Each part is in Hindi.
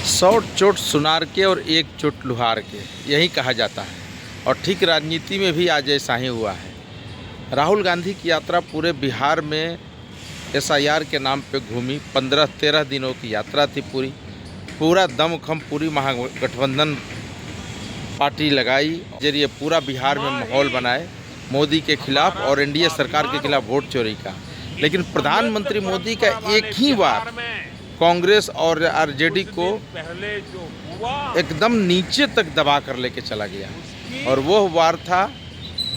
100 चोट सुनार के और 1 चोट लुहार के, यही कहा जाता है। और ठीक राजनीति में भी आज ऐसा ही हुआ है। राहुल गांधी की यात्रा पूरे बिहार में SIR के नाम पे घूमी। 15-13 दिनों की यात्रा थी। पूरा दमखम पूरी महागठबंधन पार्टी लगाई, जरिए पूरा बिहार में माहौल बनाए मोदी के खिलाफ और NDA सरकार के खिलाफ वोट चोरी का। लेकिन प्रधानमंत्री मोदी का एक ही बार कांग्रेस और RJD को एकदम नीचे तक दबा कर लेके चला गया, और वो वार था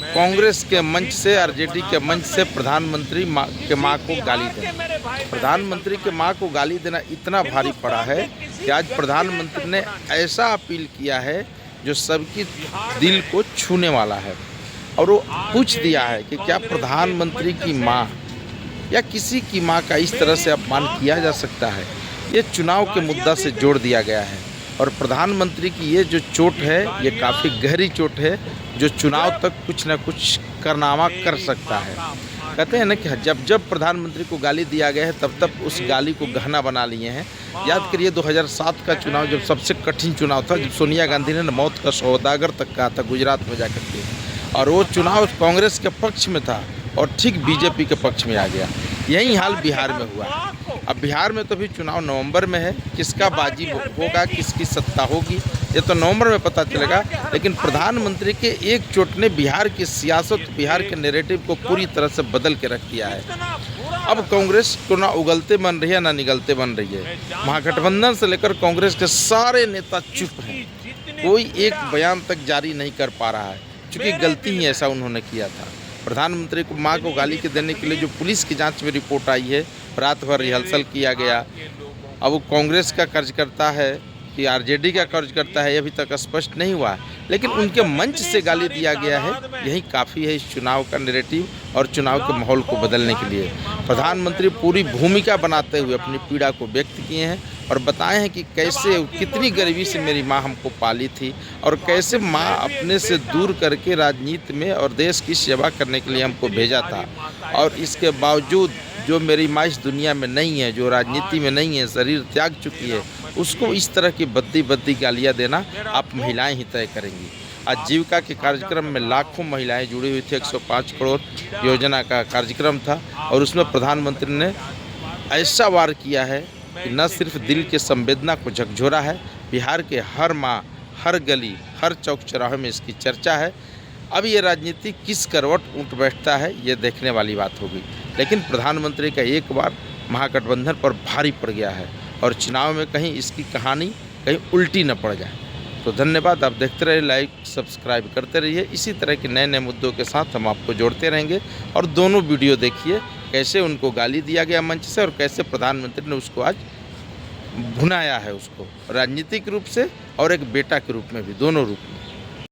कांग्रेस के मंच से, RJD के मंच से प्रधानमंत्री के मां को गाली देना। प्रधानमंत्री के मां को गाली देना इतना भारी पड़ा है कि आज प्रधानमंत्री ने ऐसा अपील किया है जो सबकी दिल को छूने वाला है। और वो पूछ दिया है कि क्या प्रधानमंत्री की मां या किसी की मां का इस तरह से अपमान किया जा सकता है। ये चुनाव के मुद्दा से जोड़ दिया गया है, और प्रधानमंत्री की ये जो चोट है ये काफ़ी गहरी चोट है, जो चुनाव तक कुछ न कुछ कारनामा कर सकता है। कहते हैं ना कि जब प्रधानमंत्री को गाली दिया गया है तब उस गाली को गहना बना लिए हैं। याद करिए 2007 का चुनाव, जब सबसे कठिन चुनाव था, जब सोनिया गांधी ने मौत का सौदागर तक कहा था गुजरात में जाकर के, और वो चुनाव कांग्रेस के पक्ष में था और ठीक बीजेपी के पक्ष में आ गया। यही हाल बिहार में हुआ है। अब बिहार में तो भी चुनाव नवंबर में है, किसका बाजी होगा, किसकी सत्ता होगी, ये तो नवंबर में पता चलेगा। लेकिन प्रधानमंत्री के एक चोट ने बिहार की सियासत, बिहार के नैरेटिव को पूरी तरह से बदल के रख दिया है। अब कांग्रेस को ना उगलते बन रही है ना निगलते बन रही है। महागठबंधन से लेकर कांग्रेस के सारे नेता चुप हैं, कोई एक बयान तक जारी नहीं कर पा रहा है, क्योंकि गलती ही ऐसा उन्होंने किया था। प्रधानमंत्री को मां को गाली के देने के लिए जो पुलिस की जांच में रिपोर्ट आई है, रात भर रिहर्सल किया गया। अब वो कांग्रेस का कार्यकर्ता है कि RJD का कार्यकर्ता है, ये अभी तक स्पष्ट नहीं हुआ, लेकिन उनके मंच से गाली दिया गया है। यही काफ़ी है इस चुनाव का नैरेटिव और चुनाव के माहौल को बदलने के लिए। प्रधानमंत्री पूरी भूमिका बनाते हुए अपनी पीड़ा को व्यक्त किए हैं और बताए हैं कि कैसे, कितनी गरीबी से मेरी माँ हमको पाली थी, और कैसे माँ अपने से दूर करके राजनीति में और देश की सेवा करने के लिए हमको भेजा था। और इसके बावजूद जो मेरी माँ इस दुनिया में नहीं है, जो राजनीति में नहीं है, शरीर त्याग चुकी है, उसको इस तरह की बद्दी गालियाँ देना आप महिलाएं ही तय करेंगी। आजीविका के कार्यक्रम में लाखों महिलाएं जुड़ी हुई थी। 105 करोड़ योजना का कार्यक्रम था, और उसमें प्रधानमंत्री ने ऐसा वार किया है कि न सिर्फ दिल के संवेदना को झकझोरा है, बिहार के हर माँ, हर गली, हर चौक चौराहे में इसकी चर्चा है। अब ये राजनीति किस करवट उठ बैठता है, ये देखने वाली बात होगी। लेकिन प्रधानमंत्री का एक बार महागठबंधन पर भारी पड़ गया है, और चुनाव में कहीं इसकी कहानी कहीं उल्टी न पड़ जाए। तो धन्यवाद। आप देखते रहिए, लाइक सब्सक्राइब करते रहिए। इसी तरह के नए नए मुद्दों के साथ हम आपको जोड़ते रहेंगे। और दोनों वीडियो देखिए, कैसे उनको गाली दिया गया मंच से, और कैसे प्रधानमंत्री ने उसको आज भुनाया है, उसको राजनीतिक रूप से और एक बेटा के रूप में भी, दोनों रूप में।